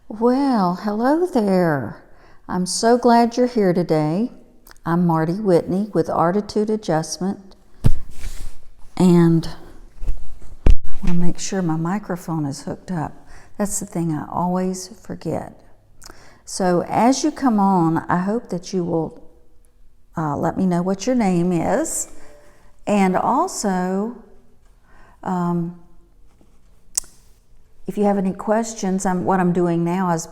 Well, hello there. I'm so glad you're here today. I'm Marty Whitney with ARTitude Adjustment, and I want to make sure my microphone is hooked up. That's the thing I always forget. So as you come on, I hope that you will let me know what your name is, and also if you have any questions, what I'm doing now is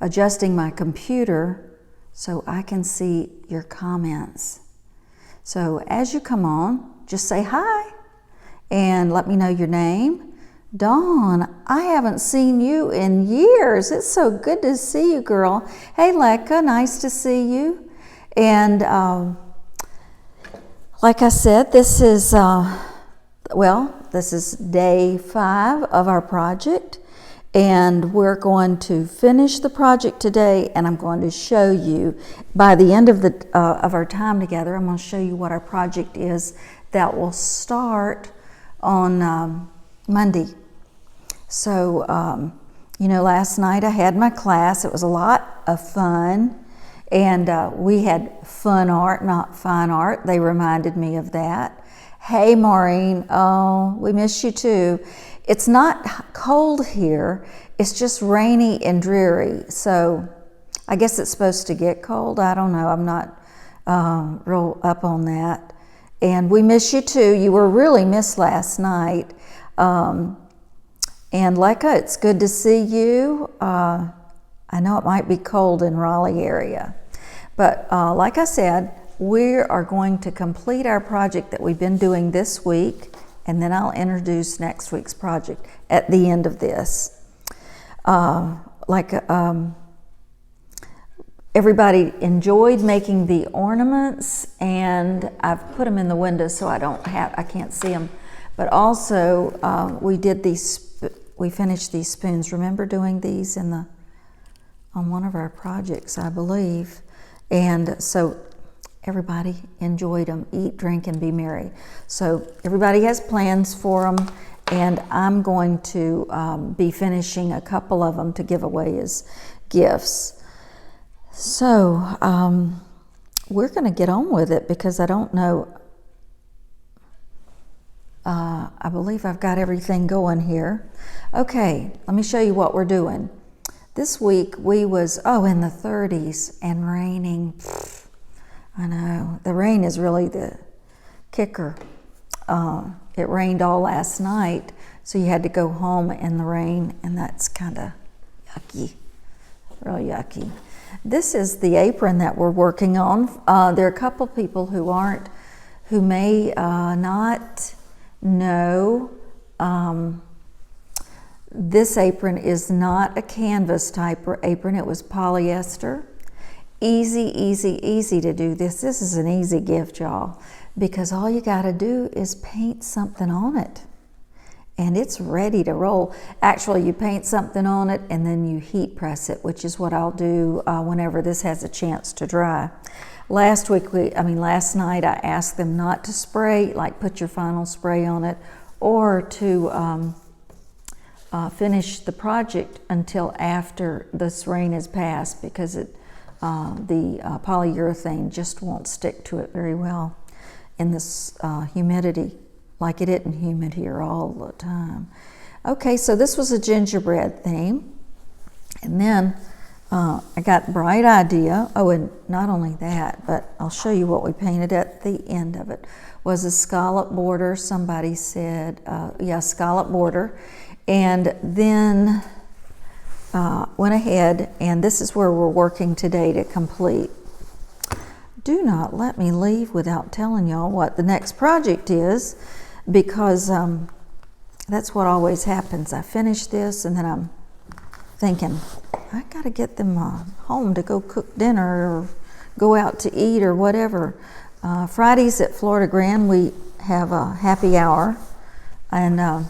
adjusting my computer so I can see your comments. So as you come on, just say hi and let me know your name. Dawn, I haven't seen you in years. It's so good to see you, girl. Hey, Lekka, nice to see you. And like I said, this is day 5 of our project, and we're going to finish the project today, and I'm going to show you, by the end of our time together, I'm going to show you what our project is that will start on Monday. So, last night I had my class. It was a lot of fun, and we had fun art, not fine art. They reminded me of that. Hey, Maureen. Oh, we miss you too. It's not cold here. It's just rainy and dreary. So I guess it's supposed to get cold. I don't know. I'm not real up on that. And we miss you too. You were really missed last night. And Lekka, it's good to see you. I know it might be cold in Raleigh area. But like I said, we are going to complete our project that we've been doing this week, and then I'll introduce next week's project at the end of this. Everybody enjoyed making the ornaments, and I've put them in the window so I can't see them. But also, we finished these spoons. Remember doing these on one of our projects, I believe. And so everybody enjoyed them. Eat, drink, and be merry. So everybody has plans for them, and I'm going to be finishing a couple of them to give away as gifts. So we're going to get on with it because I don't know. I believe I've got everything going here. Okay, let me show you what we're doing. This week we was in the 30s and raining. I know, the rain is really the kicker. It rained all last night, so you had to go home in the rain, and that's kind of yucky, real yucky. This is the apron that we're working on. There are a couple people who may not know. This apron is not a canvas type apron. It was polyester. Easy to do this. This is an easy gift, y'all, because all you got to do is paint something on it, and it's ready to roll. Actually, you paint something on it, and then you heat press it, which is what I'll do whenever this has a chance to dry. Last night, I asked them not to spray, like put your final spray on it, or to finish the project until after this rain has passed, because the polyurethane just won't stick to it very well in this humidity, like it isn't humid here all the time. Okay, so this was a gingerbread theme, and then I got a bright idea. Oh, and not only that, but I'll show you what we painted at the end of it. Was a scallop border. Somebody said, scallop border, and then went ahead, and this is where we're working today to complete. Do not let me leave without telling y'all what the next project is, because that's what always happens. I finish this, and then I'm thinking, I gotta get them home to go cook dinner or go out to eat or whatever. Fridays at Florida Grand, we have a happy hour, and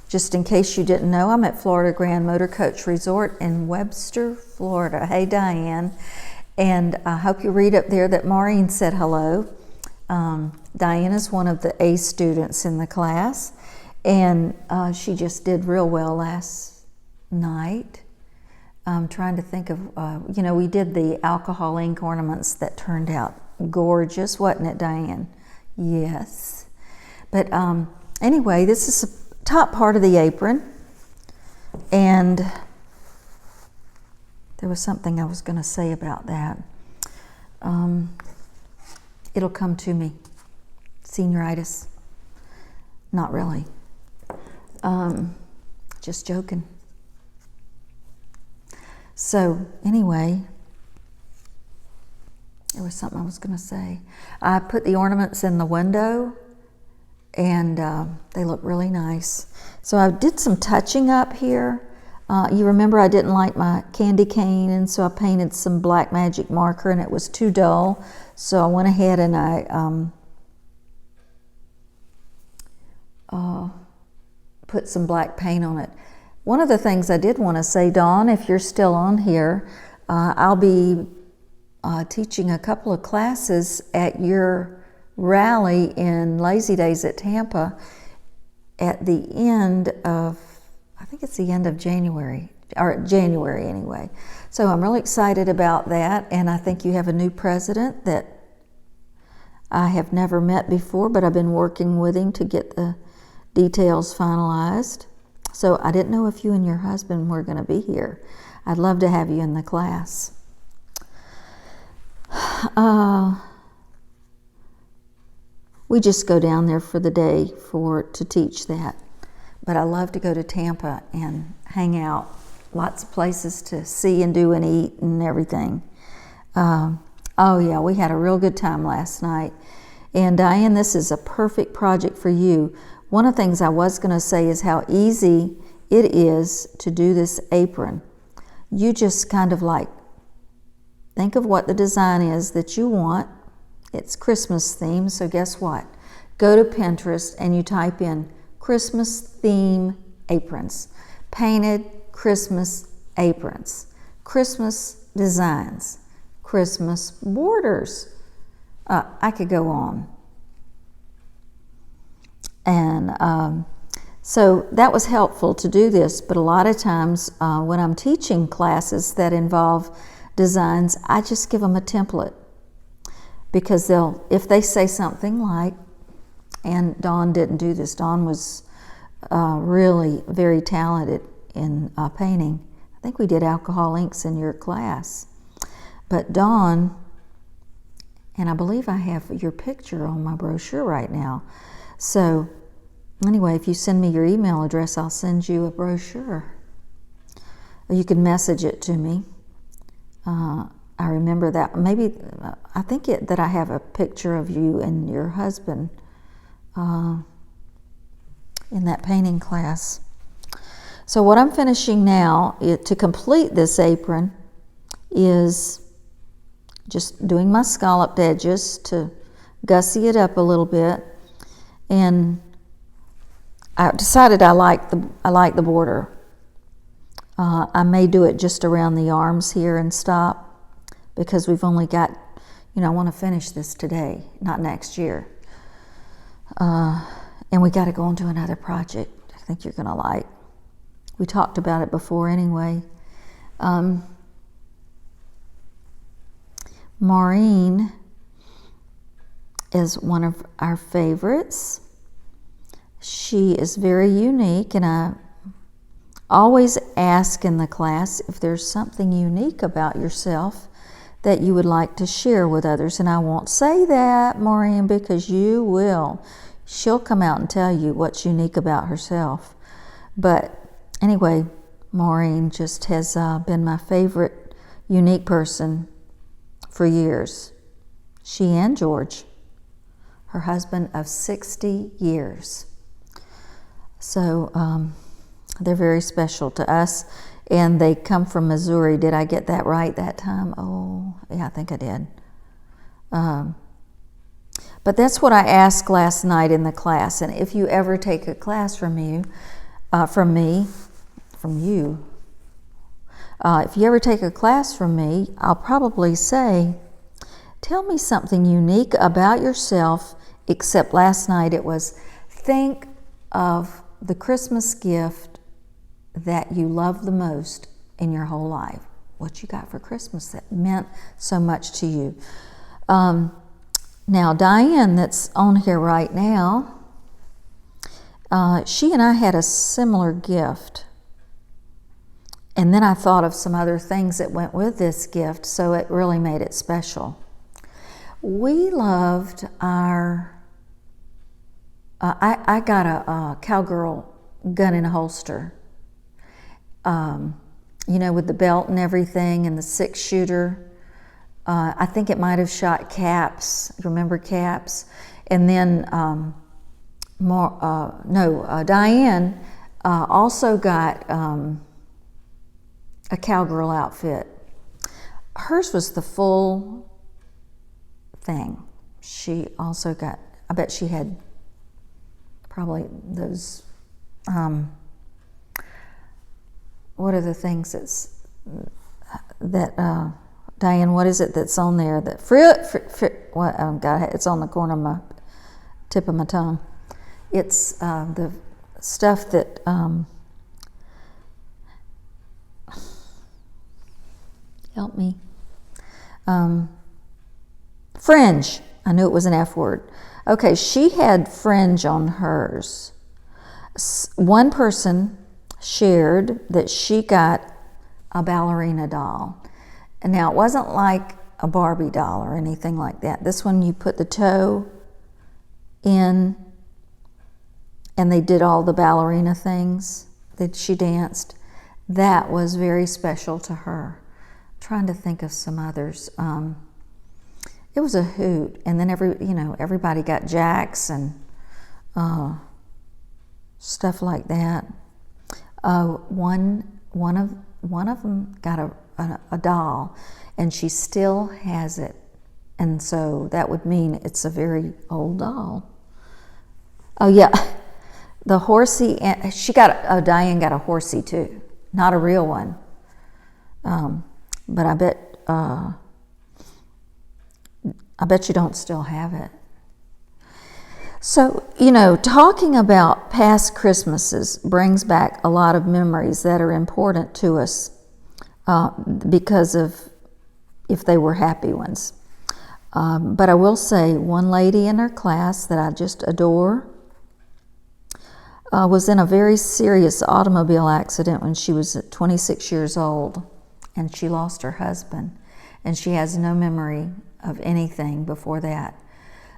just in case you didn't know, I'm at Florida Grand Motor Coach Resort in Webster, Florida. Hey, Diane. And I hope you read up there that Maureen said hello. Diane is one of the A students in the class, and she just did real well last night. I'm trying to think of, we did the alcohol ink ornaments that turned out gorgeous, wasn't it, Diane? Yes. But anyway, this is the top part of the apron. And there was something I was going to say about that. It'll come to me. Senioritis. Not really. Just joking. So anyway, there was something I was going to say. I put the ornaments in the window, and they look really nice. So I did some touching up here. You remember I didn't like my candy cane, and so I painted some black magic marker, and it was too dull. So I went ahead and I put some black paint on it. One of the things I did want to say, Dawn, if you're still on here, I'll be teaching a couple of classes at your rally in Lazy Days at Tampa at the end of, I think it's the end of January, or January anyway. So I'm really excited about that, and I think you have a new president that I have never met before, but I've been working with him to get the details finalized. So I didn't know if you and your husband were going to be here. I'd love to have you in the class. We just go down there for the day to teach that. But I love to go to Tampa and hang out. Lots of places to see and do and eat and everything. Oh yeah, we had a real good time last night. And Diane, this is a perfect project for you. One of the things I was going to say is how easy it is to do this apron. You just kind of think of what the design is that you want. It's Christmas theme, so guess what? Go to Pinterest and you type in Christmas theme aprons. Painted Christmas aprons. Christmas designs. Christmas borders. I could go on. And so that was helpful to do this, but a lot of times when I'm teaching classes that involve designs, I just give them a template, because if they say something like, and Dawn didn't do this, Dawn was really very talented in painting. I think we did alcohol inks in your class. But Dawn, and I believe I have your picture on my brochure right now. So anyway, if you send me your email address, I'll send you a brochure. You can message it to me. I remember that. Maybe, I think that I have a picture of you and your husband in that painting class. So what I'm finishing now to complete this apron is just doing my scalloped edges to gussy it up a little bit. And I decided I like the border. I may do it just around the arms here and stop, because we've only got, I want to finish this today, not next year. And we got to go on to another project I think you're going to like. We talked about it before anyway. Maureen is one of our favorites. She is very unique, and I always ask in the class if there's something unique about yourself that you would like to share with others. And I won't say that, Maureen, because you will. She'll come out and tell you what's unique about herself. But anyway, Maureen just has been my favorite unique person for years. She and George, her husband of 60 years. So they're very special to us, and they come from Missouri. Did I get that right that time? Oh, yeah, I think I did. But that's what I asked last night in the class. And if you ever take a class from you, if you ever take a class from me, I'll probably say, tell me something unique about yourself, except last night it was, think of the Christmas gift that you love the most in your whole life. What you got for Christmas that meant so much to you. Now, Diane, that's on here right now, she and I had a similar gift. And then I thought of some other things that went with this gift, so it really made it special. We loved our, I got a cowgirl gun in a holster, with the belt and everything, and the 6-shooter. I think it might have shot caps. Remember caps? And then Diane also got a cowgirl outfit. Hers was the full thing. She also got, I bet she had probably those, what are the things Diane, what is it that's on there? That it's on the corner of my tip of my tongue. It's the stuff that, help me. Fringe. I knew it was an F word. Okay, she had fringe on hers. One person shared that she got a ballerina doll. And now it wasn't like a Barbie doll or anything like that. This one you put the toe in and they did all the ballerina things that she danced. That was very special to her. I'm trying to think of some others. It was a hoot, and then everybody got jacks and stuff like that. One of them got a doll, and she still has it, and so that would mean it's a very old doll. Oh yeah, the horsey, and Diane got a horsey too, not a real one, but I bet you don't still have it. So, talking about past Christmases brings back a lot of memories that are important to us because of if they were happy ones. But I will say one lady in our class that I just adore was in a very serious automobile accident when she was 26 years old, and she lost her husband, and she has no memory of anything before that.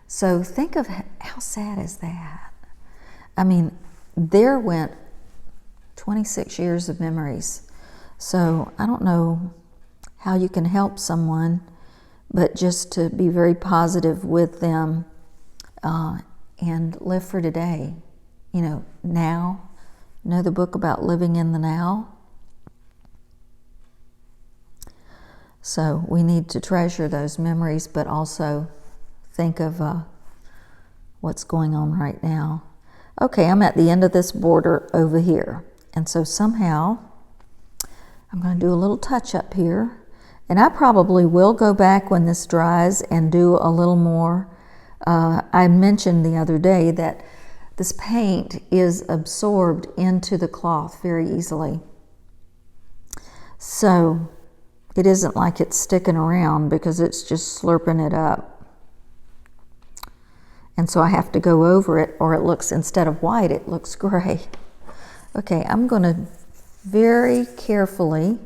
So think of how sad is that? I mean, there went 26 years of memories. So I don't know how you can help someone, but just to be very positive with them and live for today. Now. Know the book about living in the now? So we need to treasure those memories, but also think of what's going on right now. Okay, I'm at the end of this border over here. And so somehow I'm going to do a little touch up here. And I probably will go back when this dries and do a little more. I mentioned the other day that this paint is absorbed into the cloth very easily. So it isn't like it's sticking around because it's just slurping it up. And so I have to go over it, or it looks, instead of white, it looks gray. Okay, I'm going to very carefully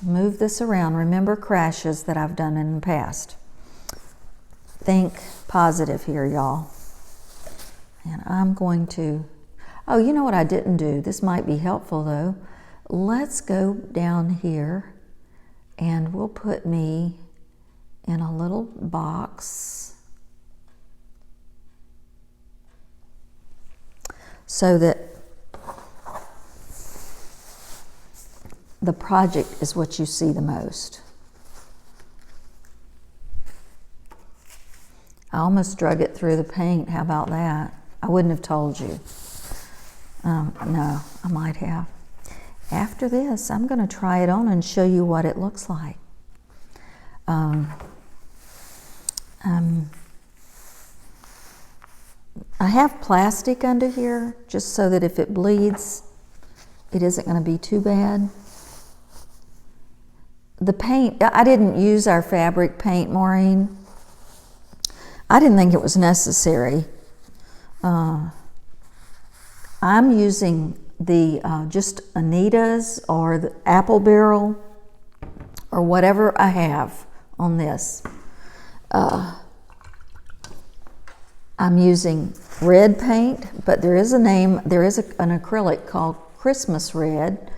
move this around. Remember crashes that I've done in the past. Think positive here, y'all. And I'm going to, oh, you know what I didn't do? This might be helpful though. Let's go down here and we'll put me in a little box so that the project is what you see the most. I almost drug it through the paint. How about that? I wouldn't have told you. No, I might have. After this, I'm going to try it on and show you what it looks like. I have plastic under here just so that if it bleeds, it isn't going to be too bad. The paint, I didn't use our fabric paint, Maureen. I didn't think it was necessary. I'm using the just Anita's or the Apple Barrel or whatever I have on this. I'm using red paint, but there is an acrylic called Christmas Red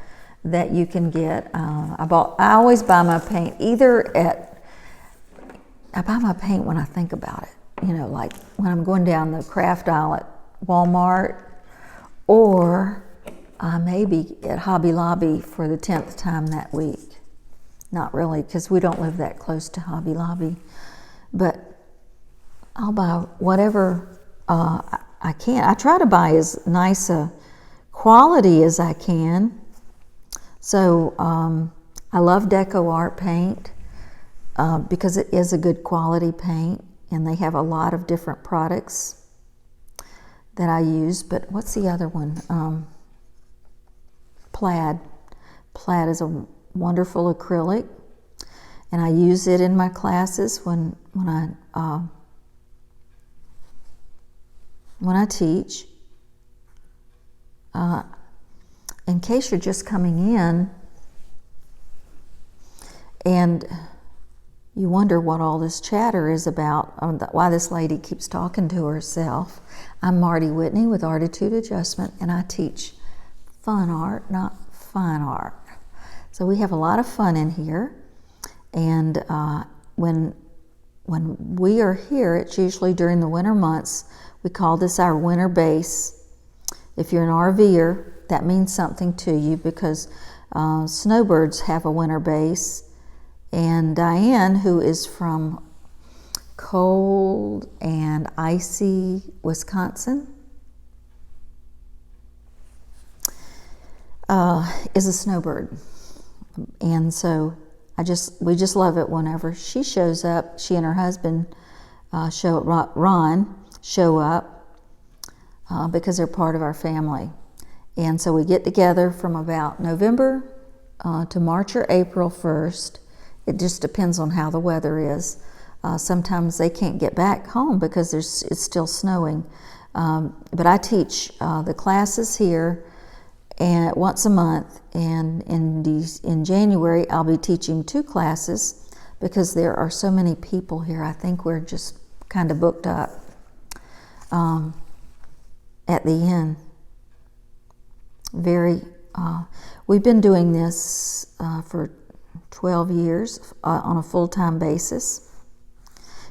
that you can get. I always buy my paint I buy my paint when I think about it, like when I'm going down the craft aisle at Walmart, or maybe at Hobby Lobby for the 10th time that week. Not really, because we don't live that close to Hobby Lobby, but I'll buy whatever I can. I try to buy as nice a quality as I can. So I love Deco Art paint because it is a good quality paint, and they have a lot of different products that I use. But what's the other one? Plaid. Plaid is a wonderful acrylic, and I use it in my classes when I teach. In case you're just coming in and you wonder what all this chatter is about, why this lady keeps talking to herself, I'm Marty Whitney with ARTitude Adjustment, and I teach fun art, not fine art. So we have a lot of fun in here, and when we are here, it's usually during the winter months. We call this our winter base. If you're an RVer, that means something to you because snowbirds have a winter base. And Diane, who is from cold and icy Wisconsin, is a snowbird. And so we just love it whenever she shows up. She and her husband, Ron, show up because they're part of our family. And so we get together from about November to March or April 1st. It just depends on how the weather is. Sometimes they can't get back home because it's still snowing. But I teach the classes here and once a month, and in January I'll be teaching 2 classes because there are so many people here. I think we're just kind of booked up at the end. We've been doing this for 12 years on a full-time basis.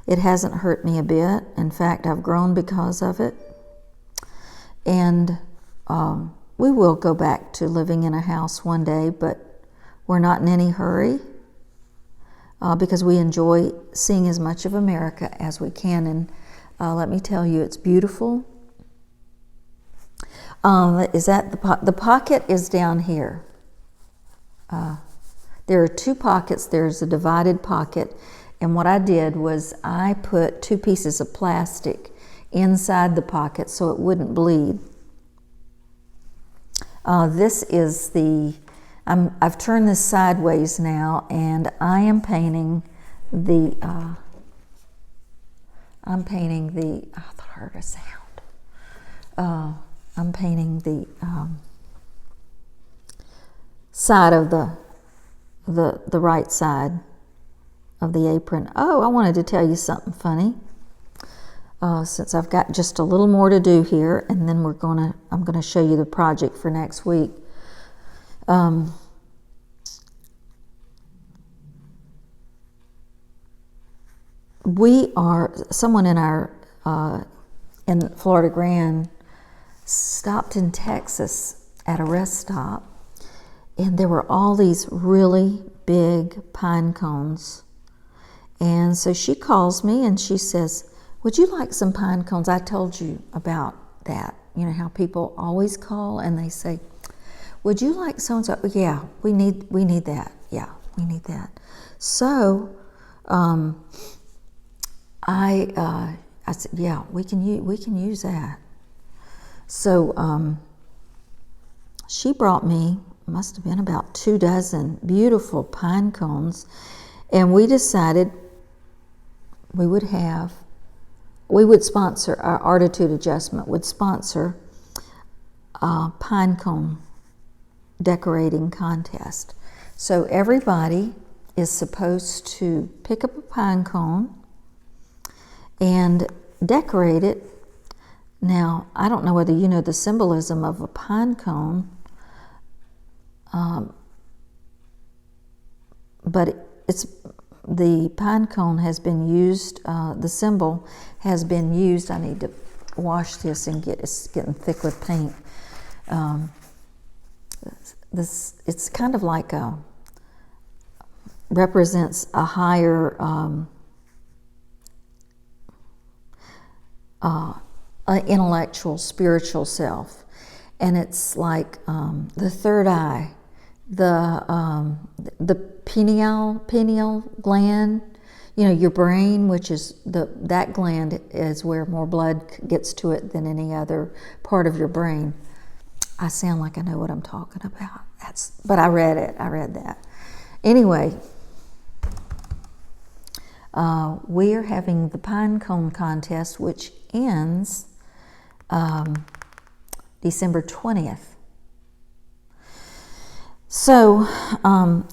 It hasn't hurt me a bit. In fact, I've grown because of it. And we will go back to living in a house one day, but we're not in any hurry because we enjoy seeing as much of America as we can. And let me tell you, it's beautiful. Is that the pocket is down here. There are 2 pockets. There's a divided pocket, and what I did was I put 2 pieces of plastic inside the pocket so it wouldn't bleed. This is I've turned this sideways now, and I am painting the, I thought I heard a sound. I'm painting the side of the right side of the apron. Oh, I wanted to tell you something funny. Since I've got just a little more to do here, and then I'm gonna show you the project for next week. Someone in Florida Grand stopped in Texas at a rest stop, and there were all these really big pine cones. And so she calls me and she says, "Would you like some pine cones?" I told you about that. You know how people always call and they say, "Would you like so-and-so?" "Yeah, we need that. Yeah, we need that." So I said, "Yeah, we can use that." So she brought me, must have been about 24 beautiful pine cones, and we decided we would sponsor, our ARTitude adjustment would sponsor a pine cone decorating contest. So everybody is supposed to pick up a pine cone and decorate it. Now, I don't know whether you know the symbolism of a pine cone, but the pine cone has been used, the symbol has been used. I need to wash this and it's getting thick with paint. It's kind of like represents a higher intellectual, spiritual self, and it's like the third eye, the pineal gland. You know, your brain, which is that gland is where more blood gets to it than any other part of your brain. I sound like I know what I'm talking about. But I read that. Anyway, we are having the pine cone contest, which ends December 20th. So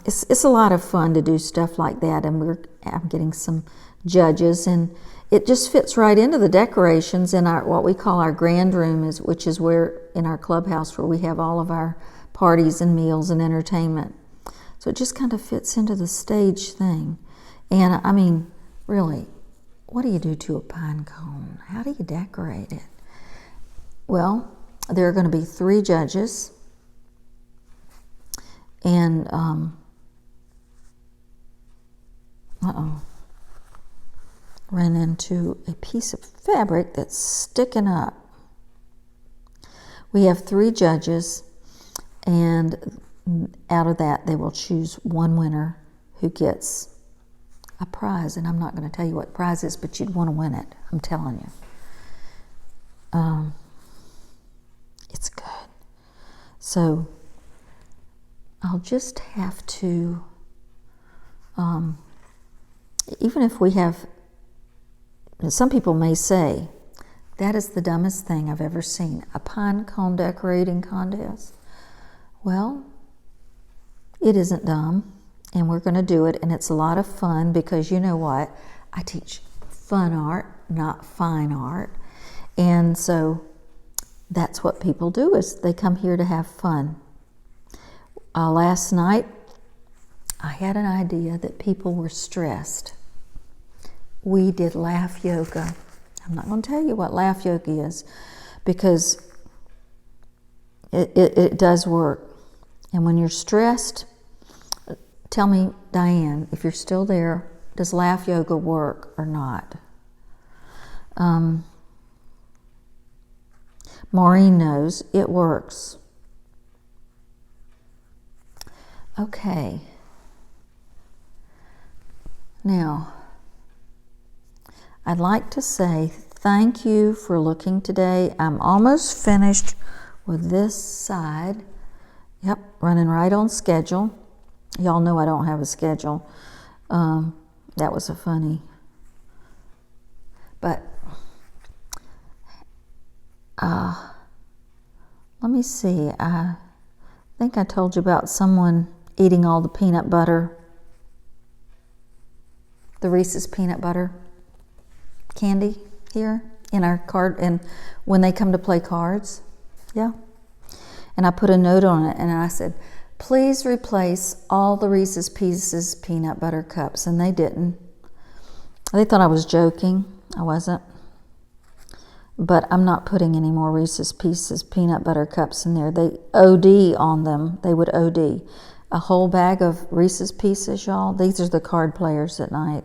it's a lot of fun to do stuff like that, and I'm getting some judges, and it just fits right into the decorations in our what we call our grand room, which is where in our clubhouse where we have all of our parties and meals and entertainment. So it just kind of fits into the stage thing. And I mean, really, what do you do to a pine cone? How do you decorate it? Well, there are going to be 3 judges. And, ran into a piece of fabric that's sticking up. We have 3 judges, and out of that they will choose one winner who gets a prize. And I'm not going to tell you what the prize is, but you'd want to win it, I'm telling you. It's good. So I'll just have to, even if we have, some people may say, that is the dumbest thing I've ever seen, a pine cone decorating contest. Well, it isn't dumb, and we're going to do it, and it's a lot of fun because you know what? I teach fun art, not fine art, and so that's what people do, is they come here to have fun. Last night, I had an idea that people were stressed. We did laugh yoga. I'm not going to tell you what laugh yoga is, because it does work. And when you're stressed, tell me, Diane, if you're still there, does laugh yoga work or not? Maureen knows it works. Okay. Now, I'd like to say thank you for looking today. I'm almost finished with this side. Yep, running right on schedule. Y'all know I don't have a schedule. That was a funny. But let me see. I think I told you about someone eating all the peanut butter, the Reese's peanut butter candy here in our card, and when they come to play cards. Yeah. And I put a note on it, and I said, please replace all the Reese's Pieces peanut butter cups. And they didn't. They thought I was joking. I wasn't. But I'm not putting any more Reese's Pieces peanut butter cups in there. They OD on them. They would OD. A whole bag of Reese's Pieces, y'all. These are the card players at night.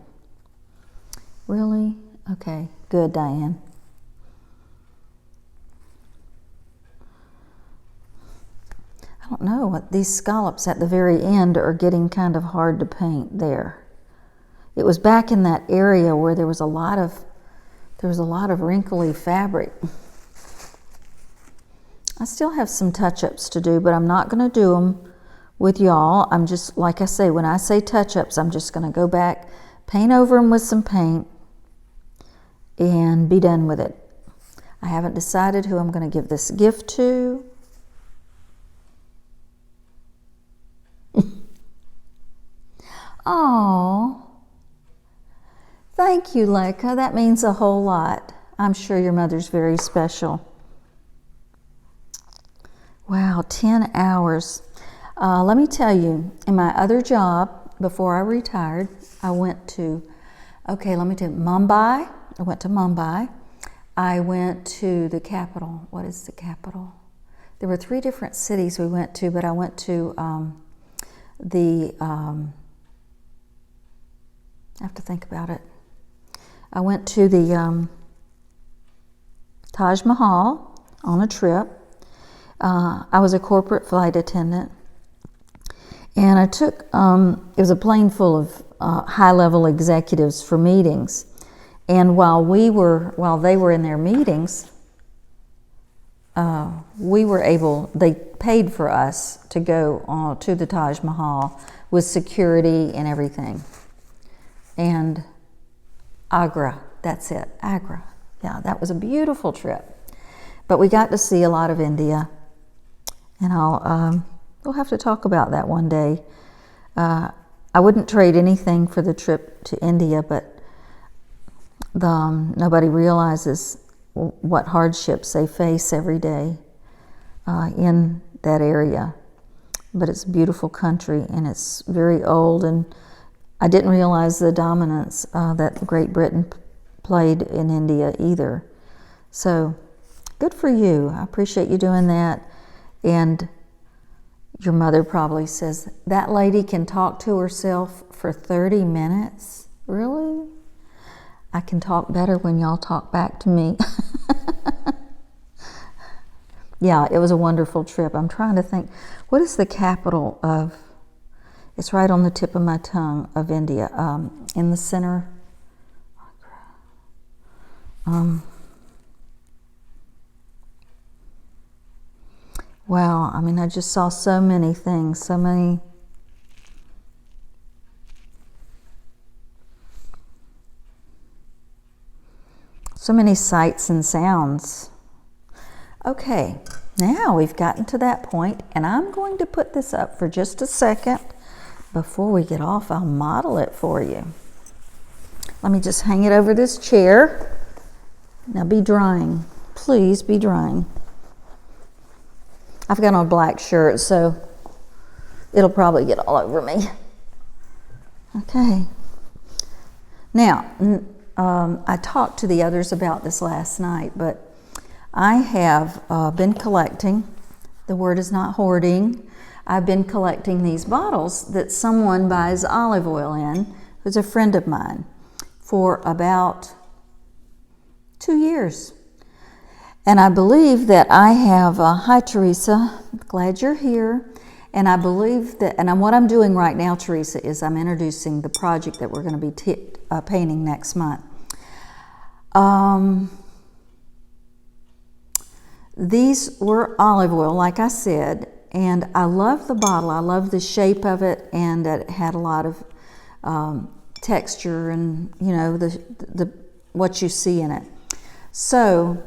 Really? Okay. Good, Diane. I don't know what these scallops at the very end are getting kind of hard to paint there. It was back in that area where there was a lot of wrinkly fabric. I still have some touch-ups to do, but I'm not going to do them with y'all. I'm just, like I say, when I say touch-ups, I'm just going to go back, paint over them with some paint, and be done with it. I haven't decided who I'm going to give this gift to. Oh, thank you, Leica. That means a whole lot. I'm sure your mother's very special. Wow, 10 hours. Let me tell you, in my other job, before I retired, I went to, Mumbai. I went to Mumbai. I went to the capital. What is the capital? There were 3 different cities we went to, but I went to I have to think about it. I went to the Taj Mahal on a trip. I was a corporate flight attendant, and I took, it was a plane full of high-level executives for meetings. And while they were in their meetings, they paid for us to go to the Taj Mahal with security and everything. And Agra, that's it, Agra. Yeah, that was a beautiful trip. But we got to see a lot of India, and we'll have to talk about that one day. I wouldn't trade anything for the trip to India, but nobody realizes what hardships they face every day in that area. But it's a beautiful country, and it's very old, and I didn't realize the dominance that Great Britain played in India either. So good for you. I appreciate you doing that. And your mother probably says, that lady can talk to herself for 30 minutes? Really? I can talk better when y'all talk back to me. Yeah, it was a wonderful trip. I'm trying to think, what is the capital of, it's right on the tip of my tongue, of India, in the center. Wow, I mean, I just saw so many things, so many sights and sounds. Okay, now we've gotten to that point, and I'm going to put this up for just a second. Before we get off, I'll model it for you. Let me just hang it over this chair. Now be drying. Please be drying. I've got on a black shirt, so it'll probably get all over me. Okay. Now, I talked to the others about this last night, but I have been collecting. The word is not hoarding. I've been collecting these bottles that someone buys olive oil in, who's a friend of mine, for about 2 years. And I believe that I have, hi Teresa, glad you're here. And I believe that, and what I'm doing right now, Teresa, is I'm introducing the project that we're going to be painting next month. These were olive oil, like I said, and I love the bottle. I love the shape of it, and that it had a lot of texture and, you know, the what you see in it. So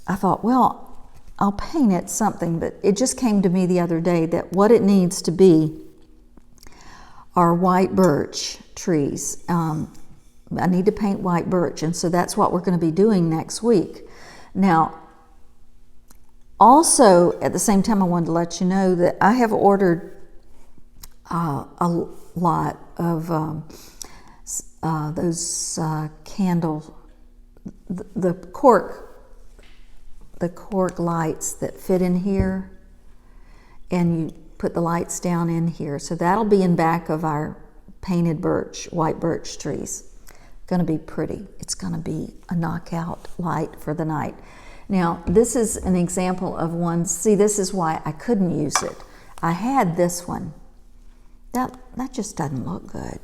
I thought, well, I'll paint it something, but it just came to me the other day that what it needs to be are white birch trees. I need to paint white birch, and so that's what we're going to be doing next week. Now, also, at the same time, I wanted to let you know that I have ordered a lot of those candle, the cork lights that fit in here, and you put the lights down in here. So that'll be in back of our painted birch, white birch trees. Going to be pretty. It's going to be a knockout light for the night. Now, this is an example of one. See, this is why I couldn't use it. I had this one. That just doesn't look good.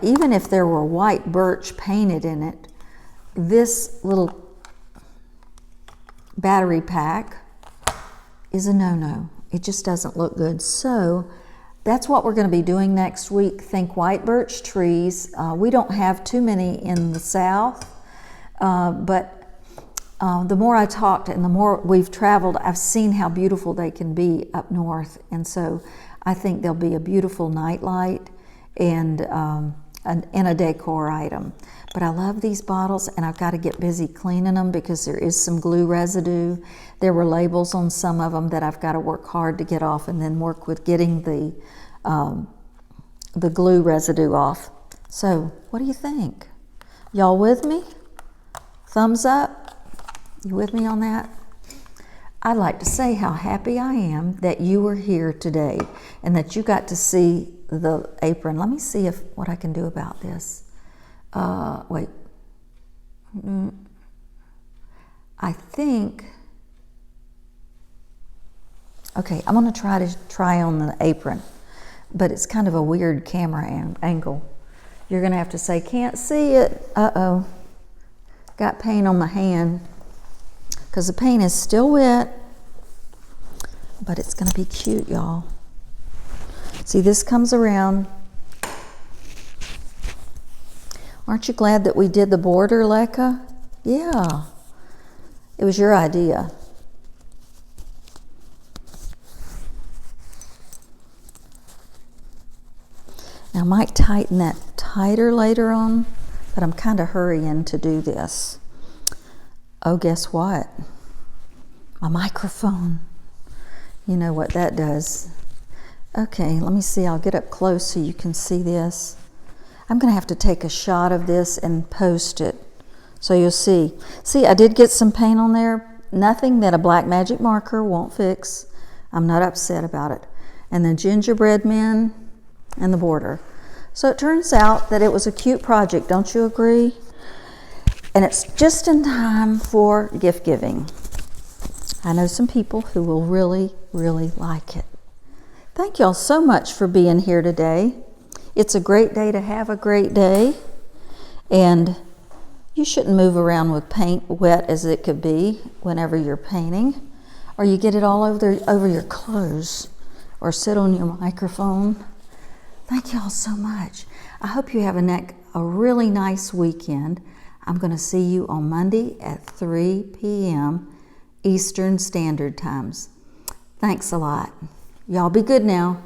Even if there were white birch painted in it, this little battery pack is a no-no. It just doesn't look good. So that's what we're going to be doing next week. Think white birch trees. We don't have too many in the south, but the more I talked and the more we've traveled, I've seen how beautiful they can be up north. And so I think they'll be a beautiful nightlight and a decor item. But I love these bottles, and I've got to get busy cleaning them because there is some glue residue. There were labels on some of them that I've got to work hard to get off, and then work with getting the glue residue off. So what do you think? Y'all with me? Thumbs up? You with me on that? I'd like to say how happy I am that you were here today and that you got to see the apron. Let me see what I can do about this. Wait. I think, okay, I'm going to try on the apron, but it's kind of a weird camera angle. You're going to have to say, can't see it. Uh-oh. Got paint on my hand because the paint is still wet, but it's going to be cute, y'all. See, this comes around. Aren't you glad that we did the border, Lekka? Yeah. It was your idea. Now, I might tighten that tighter later on, but I'm kind of hurrying to do this. Oh, guess what? My microphone. You know what that does. Okay, let me see. I'll get up close so you can see this. I'm going to have to take a shot of this and post it so you'll see. See, I did get some paint on there. Nothing that a black magic marker won't fix. I'm not upset about it. And the gingerbread men and the border. So it turns out that it was a cute project, don't you agree? And it's just in time for gift giving. I know some people who will really, really like it. Thank y'all so much for being here today. It's a great day to have a great day. And you shouldn't move around with paint wet as it could be whenever you're painting. Or you get it all over your clothes. Or sit on your microphone. Thank y'all so much. I hope you have a really nice weekend. I'm going to see you on Monday at 3 p.m. Eastern Standard Times. Thanks a lot. Y'all be good now.